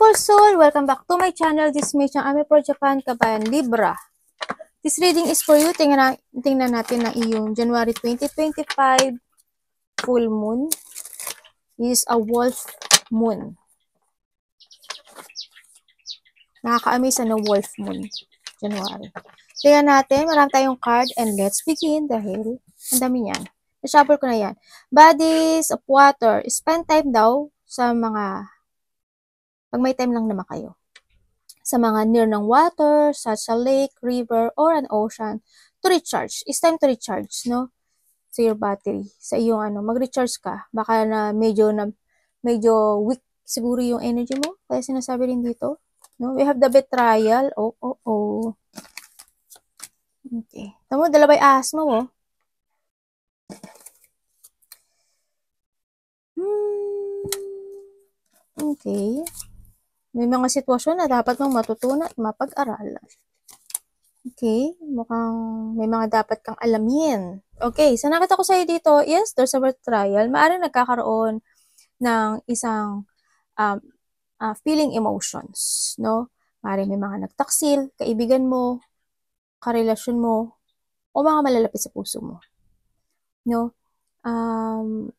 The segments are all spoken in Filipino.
Beautiful soul, welcome back to my channel. This is Mei-chan, Ami for Japan, Kabayan, Libra. This reading is for you. Tingnan natin na iyong January 2025 full moon. This is a wolf moon. Nakaka-amaze na wolf moon. January. Tingnan natin, marami tayong card and let's begin dahil ang dami niyan. Na-shuffle ko na yan. Bodies of water. Spend time daw sa mga pag may time lang naman kayo. Sa mga near ng water, such a lake, river, or an ocean, to recharge. It's time to recharge, no? Sa your battery. Sa iyong mag-recharge ka. Baka na medyo weak siguro yung energy mo. Kaya sinasabi rin dito. No? We have the betrayal. Oh. Okay. Tamo, dalawa yung ahas mo, oh. Okay. May mga sitwasyon na dapat mong matutunan at mapag-aralan. Okay, mukhang may mga dapat kang alamin. Okay, so nakita ko sa'yo dito, yes, there's a betrayal. Maaaring nagkakaroon ng isang feeling emotions, no? Maaaring may mga nagtaksil, kaibigan mo, karelasyon mo, o mga malalapit sa puso mo. No?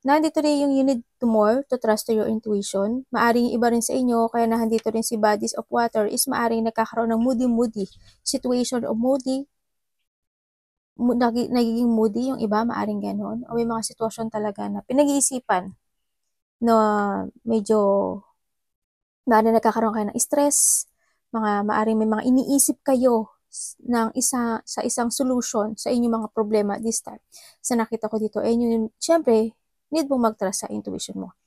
Nandito rin yung you need to more to trust to your intuition. Maaring iba rin sa inyo, kaya nandito rin si bodies of water is maaring nagkakaroon ng moody situation o nagiging moody yung iba, maaring ganon. O may mga sitwasyon talaga na pinag-iisipan na medyo maaring nagkakaroon kayo ng stress, maaring may mga iniisip kayo ng sa isang solution sa inyong mga problema this time. Sa nakita ko dito, syempre, need mong mag-trust sa intuition mo.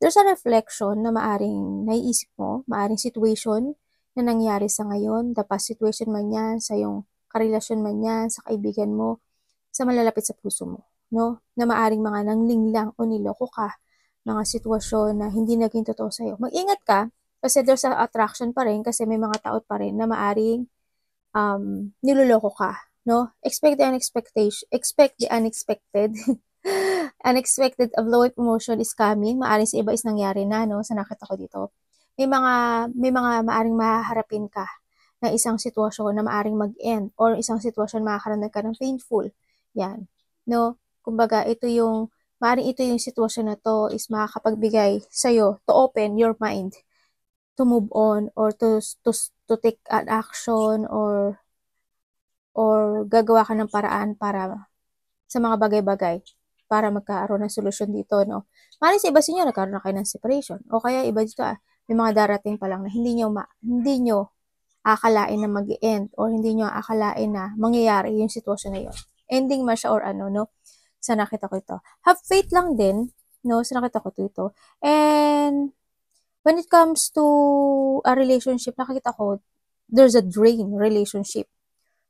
There's a reflection na maaring naiisip mo, maaring situation na nangyari sa ngayon, the past situation man yan, sa iyong karelasyon man yan, sa kaibigan mo, sa malalapit sa puso mo, no? Na maaring mga nanglinglang o niloko ka, mga sitwasyon na hindi naging totoo sa'yo. Mag-ingat ka, kasi there's a attraction pa rin, kasi may mga tao pa rin na maaring niloloko ka, no? Expect the unexpected. Unexpected flow of emotion is coming. Maaring sa iba is nangyari na, no? Sa nakita ko dito. May mga maaring mahaharapin ka na isang sitwasyon na maaring mag-end or isang sitwasyon makakaroon ka ng painful. Yan, no? Kumbaga, maaring ito yung sitwasyon na to is makakapagbigay sa'yo to open your mind to move on or to take an action or gagawa ka ng paraan para sa mga bagay-bagay para magkaroon ng solusyon dito, no? Maaaring sa iba sa inyo nagkaroon na kayo ng separation o kaya iba dito may mga darating pa lang na hindi nyo akalain na mag-end or hindi nyo akalain na mangyayari yung sitwasyon na yun. Ending man siya or no? Sa nakita ko ito. Have faith lang din, no? Sa nakita ko ito. And when it comes to a relationship, nakikita ko, there's a drain relationship.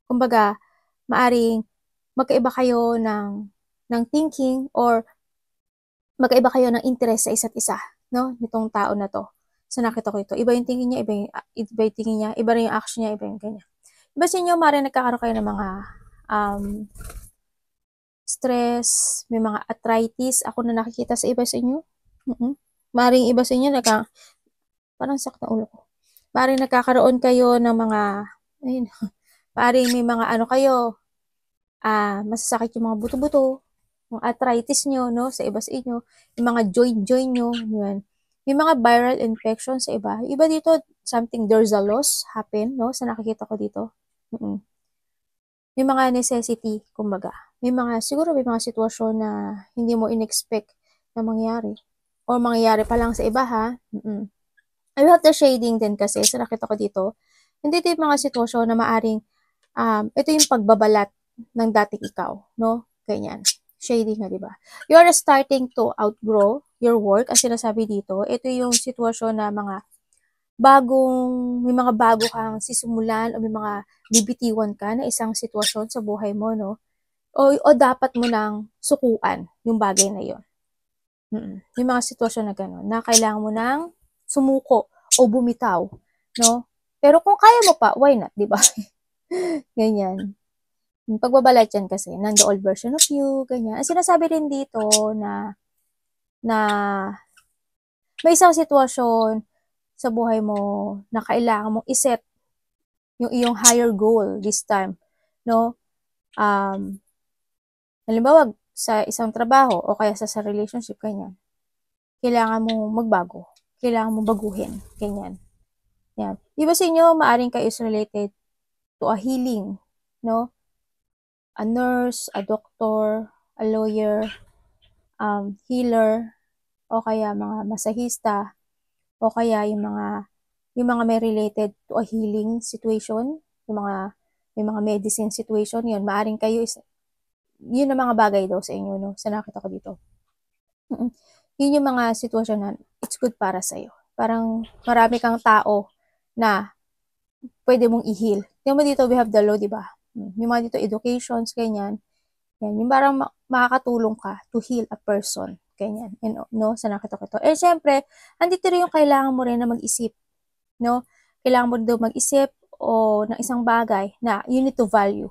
Kumbaga, maaring magkaiba kayo ng thinking or magkaiba kayo ng interest sa isa't isa, no? Nitong tao na to. So, nakita ko ito. Iba yung tingin niya, iba yung tingin niya, iba rin yung action niya, iba yung ganyan. Iba sa inyo, maaring nagkakaroon kayo ng mga stress, may mga arthritis. Ako na nakikita sa iba sa inyo. Maaring iba sa inyo, parang sakit na ulo ko. Maaring nagkakaroon kayo ng mga, maaring may mga kayo, masasakit yung mga buto-buto, yung arthritis nyo, no, sa iba sa inyo, yung mga joint nyo, yun. May mga viral infection sa iba. Iba dito, there's a loss happen, no, sa nakikita ko dito. May mga necessity, kumbaga. Siguro may mga sitwasyon na hindi mo in-expect na mangyari. Or mangyayari pa lang sa iba, ha? I have the shading din kasi, sa nakita ko dito, hindi ito yung mga sitwasyon na maaring, ito yung pagbabalat ng dating ikaw, no? Ganyan. Shading na, diba? You are starting to outgrow your work. Ang sinasabi dito, ito yung sitwasyon na may mga bago kang sisimulan o may mga bibitiwan ka na isang sitwasyon sa buhay mo, no? O dapat mo nang sukuan yung bagay na yon. Yung mga sitwasyon na gano'n, na kailangan mo nang sumuko o bumitaw, no? Pero kung kaya mo pa, why not, diba? Ganyan. Pagbabalat yan kasi, ng the old version of you, ganyan. Ang sinasabi rin dito na may isang sitwasyon sa buhay mo na kailangan mong iset yung iyong higher goal this time, no? Halimbawa, sa isang trabaho o kaya sa relationship, ganyan. Kailangan mo magbago. Kailangan mo baguhin. Ganyan. Yan. Iba sa inyo, maaring kayo is related to a healing, no? A nurse, a doctor, a lawyer, healer, o kaya mga masahista, o kaya yung mga may related to a healing situation, may mga medicine situation, yun, maaring kayo is, yun ang mga bagay daw sa inyo, no? Sa nakita ko dito. Yun yung mga sitwasyon na it's good para sa'yo. Parang marami kang tao na pwede mong i-heal. Yung dito, we have the law, di ba? Yung mga dito, educations, ganyan. Yan, yung parang makakatulong ka to heal a person. Ganyan. And, no, sa nakita ko ito. Eh, syempre, andito rin yung kailangan mo rin na mag-isip. No? Kailangan mo daw mag-isip o ng isang bagay na you need to value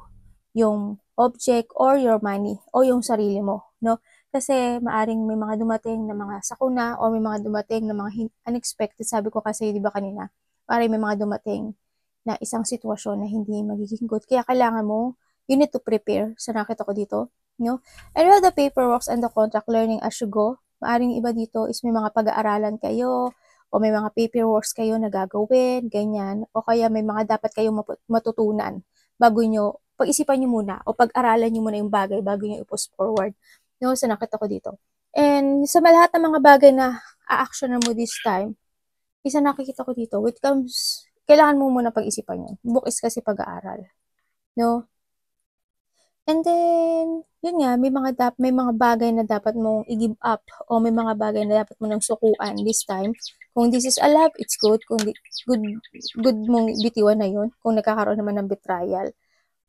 yung object or your money o yung sarili mo, no? Kasi maaring may mga dumating na mga sakuna o may mga dumating na mga unexpected. Sabi ko kasi, di ba kanina, maaring may mga dumating na isang sitwasyon na hindi magiging good. Kaya kailangan mo, you need to prepare. So nakita ko dito, no? And all the paperwork and the contract learning as you go. Maaring iba dito is may mga pag-aaralan kayo o may mga paperwork kayo na gagawin, ganyan. O kaya may mga dapat kayong matutunan bago nyo pag-isipan nyo muna o pag-aralan nyo muna yung bagay bago nyo i-post forward. No, so nakita ko dito. And sa lahat ng mga bagay na a-action mo this time, isa nakikita ko dito, when it comes, kailangan mo muna pag-isipan yun. Book is kasi pag-aaral. No? And then, yun nga, may mga bagay na dapat mong i-give up o may mga bagay na dapat mo nang sukuan this time. Kung this is a love, it's good. Kung good mong bitiwan na yun. Kung nagkakaroon naman ng betrayal.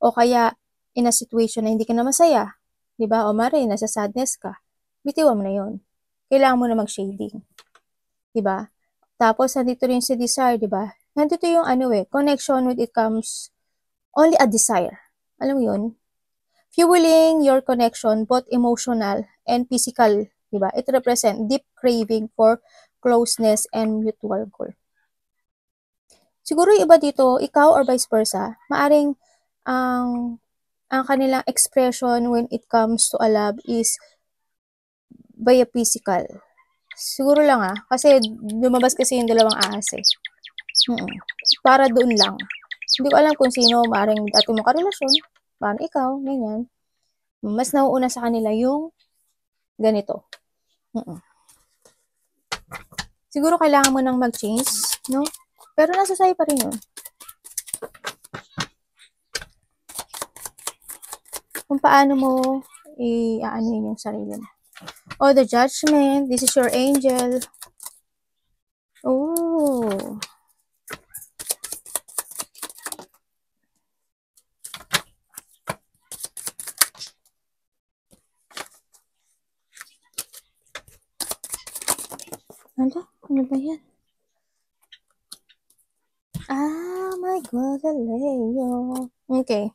O kaya, in a situation na hindi ka na masaya, di ba? O mare, nasa sadness ka, bitiwan mo na yun. Kailangan mo na mag-shading. Di ba? Tapos, nandito rin si desire, di ba? Nandito yung connection when it comes only a desire. Alam mo yun? Fueling your connection, both emotional and physical, di ba? It represents deep craving for closeness and mutual goal. Siguro yung iba dito, ikaw or vice versa, maaring ang kanilang expression when it comes to a love is by a physical. Siguro lang kasi lumabas kasi yung dalawang ahas eh. Para doon lang. Hindi ko alam kung sino, maaaring dati mo karelasyon, parang ikaw, ganyan. Mas nauuna sa kanila yung ganito. Siguro kailangan mo nang mag-change, no? Pero nasa sa'yo pa rin yun. Kung paano mo i-aanoin yung sarili mo. Oh, the judgment. This is your angel. Oh. Ano ba yan? Ah, my God, Leo. Okay.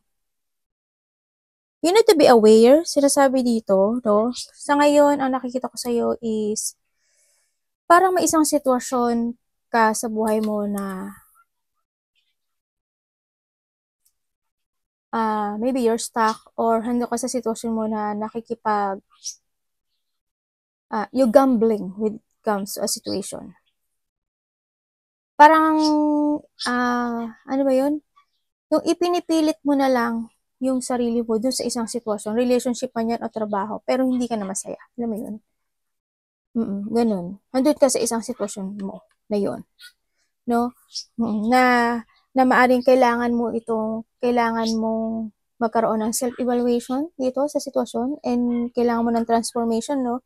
You need to be aware, sinasabi dito, no? Sa ngayon, ang nakikita ko sa'yo is, parang may isang sitwasyon ka sa buhay mo na, maybe you're stuck, or hando ka sa sitwasyon mo na you're gambling when it comes to a situation. Parang, ano ba yun? Yung ipinipilit mo na lang yung sarili mo dun sa isang sitwasyon, relationship man yan o trabaho, pero hindi ka na masaya. Alam mo yun? Ganun. Nandun ka sa isang sitwasyon mo na yun. No? Na maaring kailangan mong magkaroon ng self-evaluation dito sa sitwasyon and kailangan mo ng transformation, no?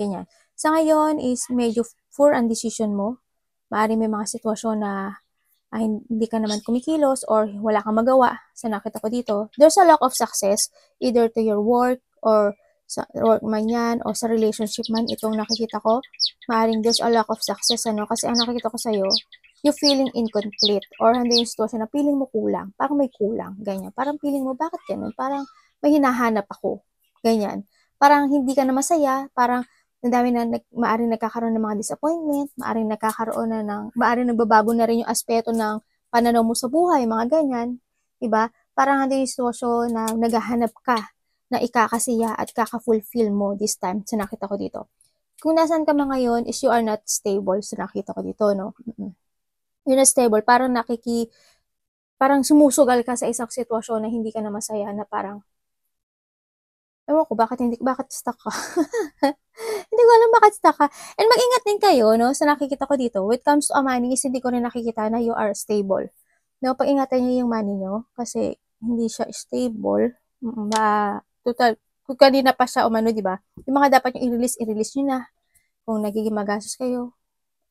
Ganyan. Sa ngayon is medyo poor ang decision mo. Maaring may mga sitwasyon na hindi ka naman kumikilos or wala kang magawa sa nakita ko dito. There's a lack of success either to your work or sa work man yan o sa relationship man itong nakikita ko. Maaring there's a lack of success kasi ang nakikita ko sa'yo, you feeling incomplete or hindi yung sitwasyon na feeling mo kulang. Parang may kulang. Ganyan. Parang feeling mo, bakit ganun? Parang may hinahanap ako. Ganyan. Parang hindi ka na masaya. Parang ang dami na maaaring nagkakaroon ng mga disappointment, maaaring nagkakaroon na maaaring nagbabago na rin yung aspeto ng pananaw mo sa buhay, mga ganyan, 'di ba? Parang ando yung sitwasyon na naghahanap ka na ikakasiya at kaka-fulfill mo this time sa nakita ko dito. Kung nasaan ka man ngayon is you are not stable sa nakita ko dito, no? You're not stable, parang sumusugal ka sa isang sitwasyon na hindi ka na masaya, na parang, ewan ko, bakit stuck ka? Hindi ko alam bakit stuck ka. And mag-ingat din kayo, no, sa nakikita ko dito. When it comes to money, is hindi ko rin nakikita na you are stable. No, pag-ingatan niyo yung money niyo kasi hindi siya stable. Total, kung kanina pa siya umano, di ba? Yung mga dapat yung i-release niyo na. Kung nagiging magastos kayo,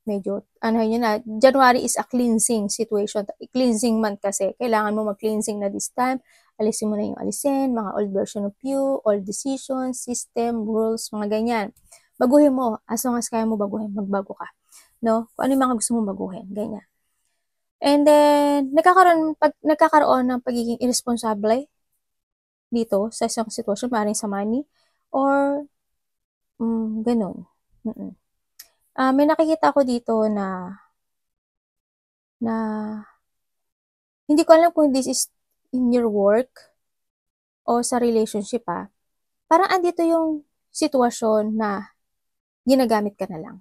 medyo, yun na, January is a cleansing situation. Cleansing month kasi. Kailangan mo mag-cleansing na this time. Alisin mo na yung alisin, mga old version of you, old decisions, system, rules, mga ganyan. Baguhin mo. As long as kaya mo baguhin, magbago ka. No? Kung ano yung mga gusto mo baguhin. Ganyan. And then, nagkakaroon ng pagiging irresponsible dito sa isang sitwasyon, maaaring sa money, or ganun. May nakikita ko dito na hindi ko alam kung this is in your work o sa relationship, parang andito yung sitwasyon na ginagamit ka na lang.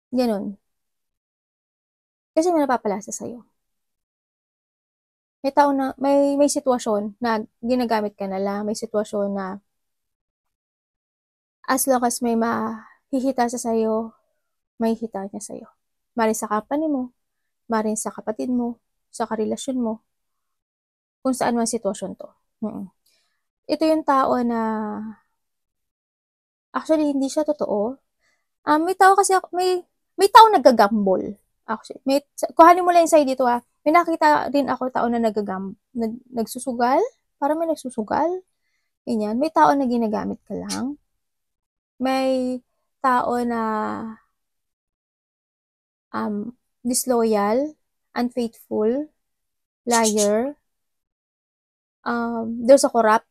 Ganun. Kasi may napapalasa sa'yo. May tao na, may sitwasyon na ginagamit ka na lang, may sitwasyon na as long as may mahihita sa sa'yo, may hita niya sa'yo. Maring sa company mo, maring sa kapatid mo, sa karelasyon mo, kung saan man sitwasyon to. Ito yung tao na, actually, hindi siya totoo. May tao kasi, may tao nagagambol. Actually, kuhanin mo lang yung sa'yo dito, may nakita rin ako tao na nagsusugal, parang may nagsusugal, ganyan. May tao na ginagamit ka lang. May tao na disloyal, unfaithful, liar, there's a corrupt,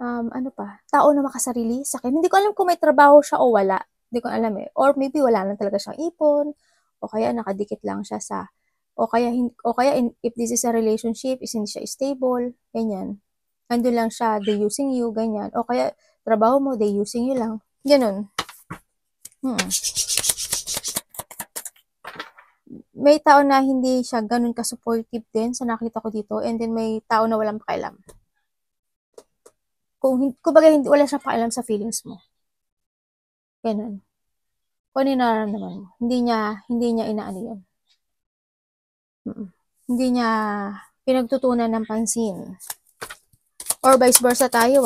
ano pa, tao na makasarili sa akin. Hindi ko alam kung may trabaho siya o wala. Hindi ko alam eh. Or maybe wala lang talaga siyang ipon, o kaya nakadikit lang siya o kaya if this is a relationship, is hindi siya stable, ganyan. Andun lang siya, they using you, ganyan. O kaya, trabaho mo, they using you lang. Ganun. May tao na hindi siya ganun ka-supportive din sa nakita ko dito, and then may tao na walang pakialam. Kumbaga, wala siyang pakialam sa feelings mo. Ganun. Kung ano yung nararamdaman mo. Hindi niya inaano yun. Hindi niya pinagtutunan ng pansin. Or vice versa tayo,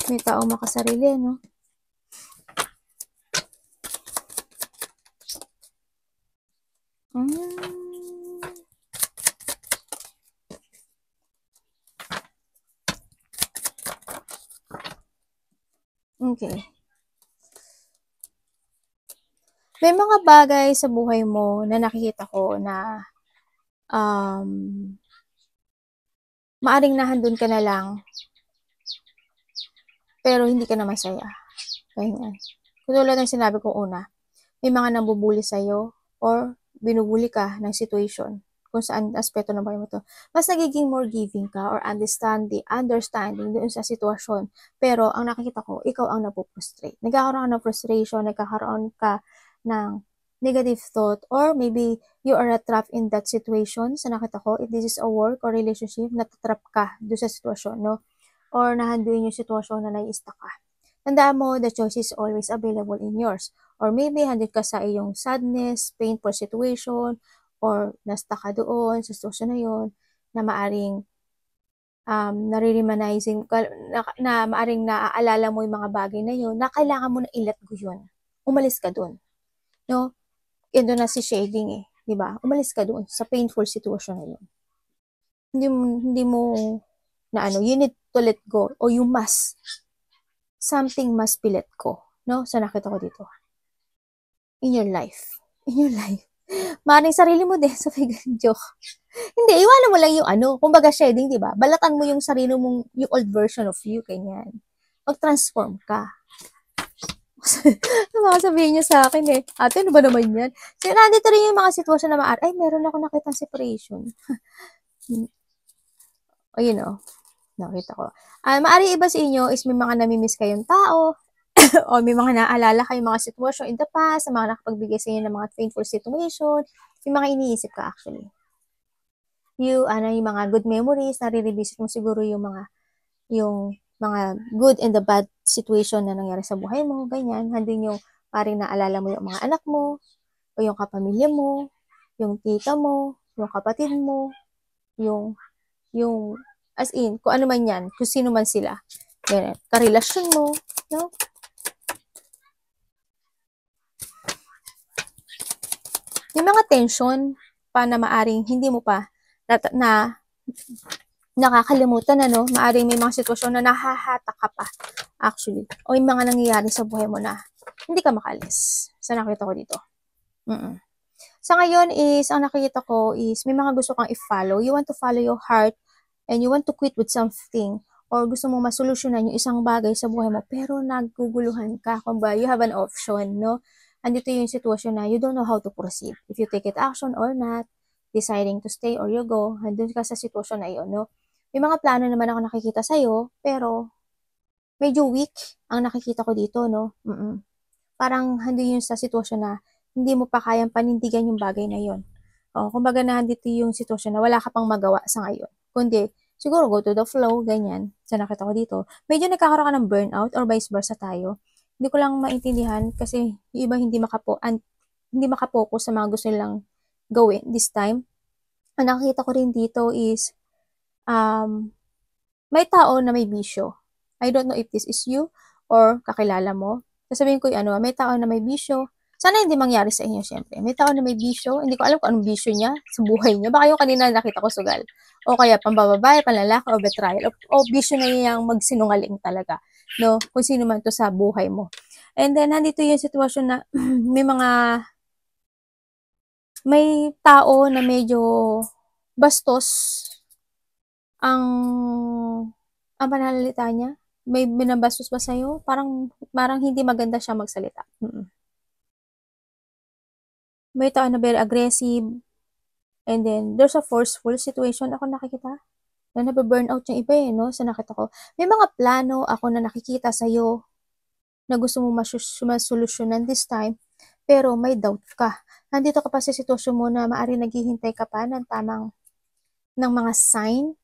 May tao makasarili, no? Okay. May mga bagay sa buhay mo na nakikita ko na maaring nahandun ka na lang pero hindi ka na masaya. Ganyan. Katulad ng sinabi ko una, may mga nambubuli sa'yo or binubuli ka ng situation kung saan aspeto ng buhay mo to. Mas nagiging more giving ka or understanding doon sa sitwasyon. Pero ang nakikita ko, ikaw ang napuprostrate. Nagkakaroon ka ng frustration, nagkakaroon ka ng negative thought, or maybe you are trapped in that situation. Sa nakita ko, if this is a work or relationship, natatrap ka doon sa sitwasyon, no? Or nahanduin yung sitwasyon na nai-stuck ka. Tandaan mo, the choice is always available in yours. Or maybe, handid ka sa iyong sadness, painful situation, or na-stuck ka doon sa sitwasyon na yun, na maaring nare-reminizing, na maaring naaalala mo yung mga bagay na yun, na kailangan mo na i-let go yun. Umalis ka doon. No? Yun doon na si shading eh. Diba? Umalis ka doon sa painful situation na yun. Hindi mo na you need to let go, or you must. Something must be let go. No? Sa nakita ko dito. In your life. Maring sarili mo din, sabi ko, joke. Hindi, iwanan mo lang yung kumbaga shedding, di ba? Balatan mo yung sarili mong, yung old version of you, ganyan. Mag-transform ka. Mga sabihin niya sa akin ate, ano ba naman yan? So, nandito rin yung mga sitwasyon na ay, meron ako nakitang separation. O, nakita ko. Maari iba sa inyo is may mga namimiss kayong tao, o may mga naalala kayong mga sitwasyon in the past, mga nakapagbigay sa inyo ng mga painful situation, yung mga iniisip ka actually. Yung mga good memories, nare-revisit mo siguro yung mga good and the bad situation na nangyari sa buhay mo, ganyan. Handin yung paring naalala mo yung mga anak mo, o yung kapamilya mo, yung tita mo, yung kapatid mo, yung as in, kung ano man yan, kung sino man sila. Ganyan. Karelasyon mo, no? Yung mga tension pa na maaring hindi mo pa na nakakalimutan, maaring may mga sitwasyon na nahahatak ka pa, actually. O yung mga nangyayari sa buhay mo na hindi ka makalis. Sa nakita ko dito. Sa ngayon is, ang nakikita ko is, may mga gusto kang i-follow. You want to follow your heart and you want to quit with something or gusto mong masolusyonan yung isang bagay sa buhay mo pero naguguluhan ka. Kumbaga, you have an option, no? Andito yung sitwasyon na you don't know how to proceed. If you take it action or not, deciding to stay or you go, andun ka sa sitwasyon na yun, no? May mga plano naman ako nakikita sa'yo, pero medyo weak ang nakikita ko dito, no? Parang handun yun sa sitwasyon na hindi mo pa kayang panindigan yung bagay na yun. Kumbaga nandito yung sitwasyon na wala ka pang magawa sa ngayon. Kundi, siguro go to the flow, ganyan. Sa nakita ko dito. Medyo nagkakaroon ka ng burnout or vice versa tayo. Hindi ko lang maintindihan kasi yung iba hindi makapokus sa mga gusto nilang gawin this time. Ang nakikita ko rin dito is may tao na may bisyo. I don't know if this is you or kakilala mo. Sasabihin ko may tao na may bisyo. Sana hindi mangyari sa inyo, syempre. May tao na may bisyo. Hindi ko alam kung anong bisyo niya sa buhay niya. Baka yung kanina nakita ko sugal. O kaya pambababae, panlalaki, o betrayal. O bisyo na niya yung magsinungaling talaga. No? Kung sino man to sa buhay mo. And then, nandito yung sitwasyon na may tao na medyo bastos ang pananalita niya. May binabastos ba sa'yo? Parang hindi maganda siya magsalita. May tao na very aggressive. And then, there's a forceful situation ako nakikita. Na nabe-burnout yung iba no? Sa nakita ko. May mga plano ako na nakikita sa'yo na gusto mo masolusyonan this time. Pero may doubt ka. Nandito ka pa sa sitwasyon mo na maaari naghihintay ka pa ng ng mga sign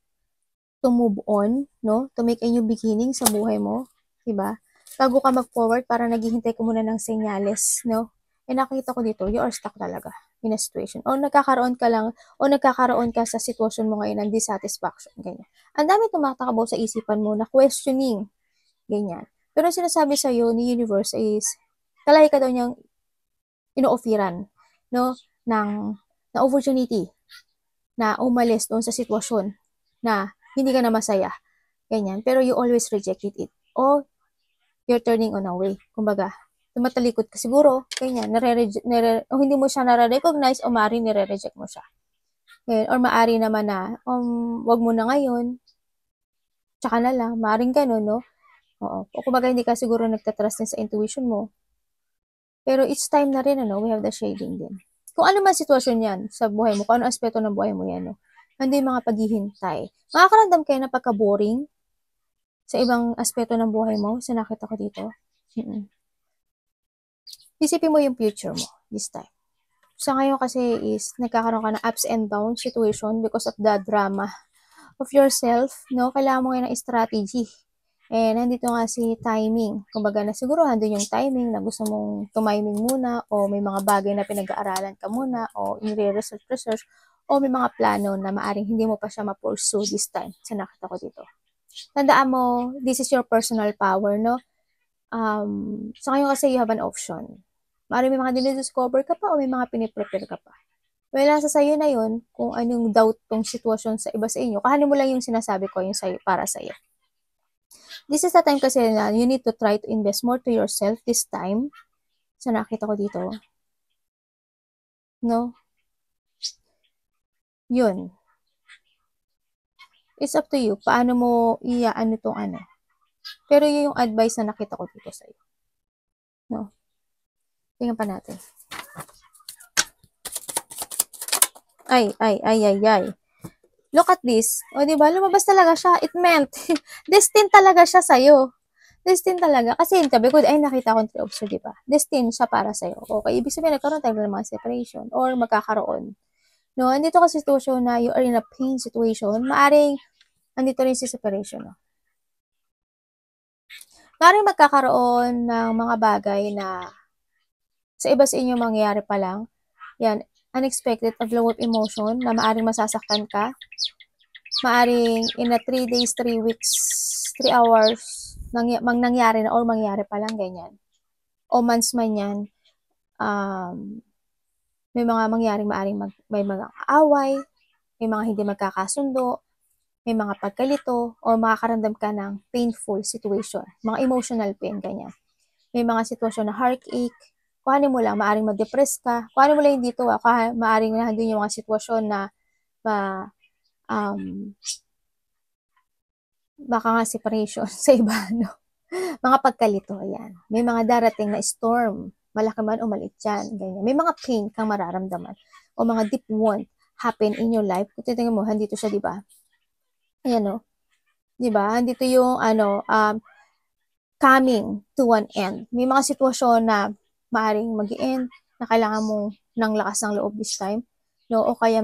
to move on, no? To make a new beginning sa buhay mo, 'di ba? Bago ka mag-forward, para naghihintay ka muna ng senyales, no? Nakita ko dito, you are stuck talaga in a situation. O nagkakaroon ka sa sitwasyon mo ngayon ng dissatisfaction, ganyan. Ang dami tumatakbo sa isipan mo na questioning, ganyan. Pero sinasabi sa iyo ni universe is, kalay ka daw niyang ino-offeran, no? Na opportunity na umalis doon sa sitwasyon na hindi ka na masaya. Ganyan. Pero you always rejected it. O you're turning on away. Kumbaga, tumatalikod ka siguro. Ganyan. O hindi mo siya nare-recognize o maari nire-reject mo siya. Ganyan. Or maari naman na, wag mo na ngayon. Tsaka na lang. Maaring ganun, no? Oo. O kumbaga, hindi ka siguro nagtatrust din sa intuition mo. Pero it's time na rin, we have the shading din. Kung ano man sitwasyon yan sa buhay mo, kung ano aspeto ng buhay mo yan, hindi yung mga paghihintay. Makakaramdam kayo na pagka-boring sa ibang aspeto ng buhay mo, sa nakita ko dito. Isipin mo yung future mo this time. Sa ngayon kasi is, nagkakaroon ka ng ups and downs situation because of the drama of yourself, no? Kailangan mo ngayon ng strategy. Nandito nga si timing. Kumbaga na siguro nandun yung timing na gusto mong tumiming muna o may mga bagay na pinag-aaralan ka muna o i-research o may mga plano na maaring hindi mo pa siya ma-pursue this time. Sa nakita ko dito. Tandaan mo, this is your personal power, no? Sa ngayon kasi you have an option. Maaring may mga dinidiscover ka pa o may mga piniprepare ka pa. Well, nasa sa'yo na yun kung anong doubt tong sitwasyon sa iba sa inyo. Kahanin mo lang yung sinasabi ko yung sa'yo, para sa'yo. This is the time kasi na you need to try to invest more to yourself this time. Sa nakita ko dito. No? Yun. It's up to you. Paano mo iaano itong ano. Pero yun yung advice na nakita ko dito sa'yo. No? Tingnan pa natin. Ay. Look at this. O, diba? Lumabas talaga siya. It meant, destined talaga siya sa'yo. Destined talaga. Kasi sabi ko, ay, nakita ko 3 of Swords, diba? Destined siya para sa'yo. Okay, ibig sabihin, nagkaroon tayo ng mga separation or magkakaroon. No, andito kasi situation na you are in a pain situation, maaring andito rin si separation. No? Maaring magkakaroon ng mga bagay na sa iba sa inyo mangyayari pa lang. Yan, unexpected flow of emotion na maaring masasaktan ka. Maaring in a 3 days, 3 weeks, 3 hours, nangyari na or mangyari pa lang ganyan. O months man yan, may mga mangyaring may mga away, may mga hindi magkakasundo, may mga pagkalito, o makakaramdam ka ng painful situation, mga emotional pain, ganyan. May mga sitwasyon na heartache, kuhanin mo lang, maaring ma-depress ka, kuhanin mo lang yung dito, maaring nandun yung mga sitwasyon na baka nga separation sa iba, no? Mga pagkalito, ayan. May mga darating na storm, malaki man o maliit yan, ganyan. May mga pain kang mararamdaman o mga deep wound happen in your life. Kung titingnan mo, handito siya, di ba? Ayan, no? Di ba? Handito yung, coming to one end. May mga sitwasyon na maaring mag-end, na kailangan mo ng lakas ng loob this time, no? O kaya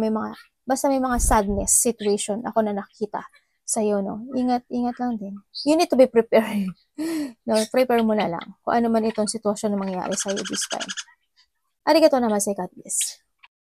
basta may mga sadness situation ako na nakikita sa'yo, no? Ingat lang din. You need to be prepared. No, prepare mo na lang kung ano man itong sitwasyon na mangyayari sa'yo this time. Arigato naman sa God bless.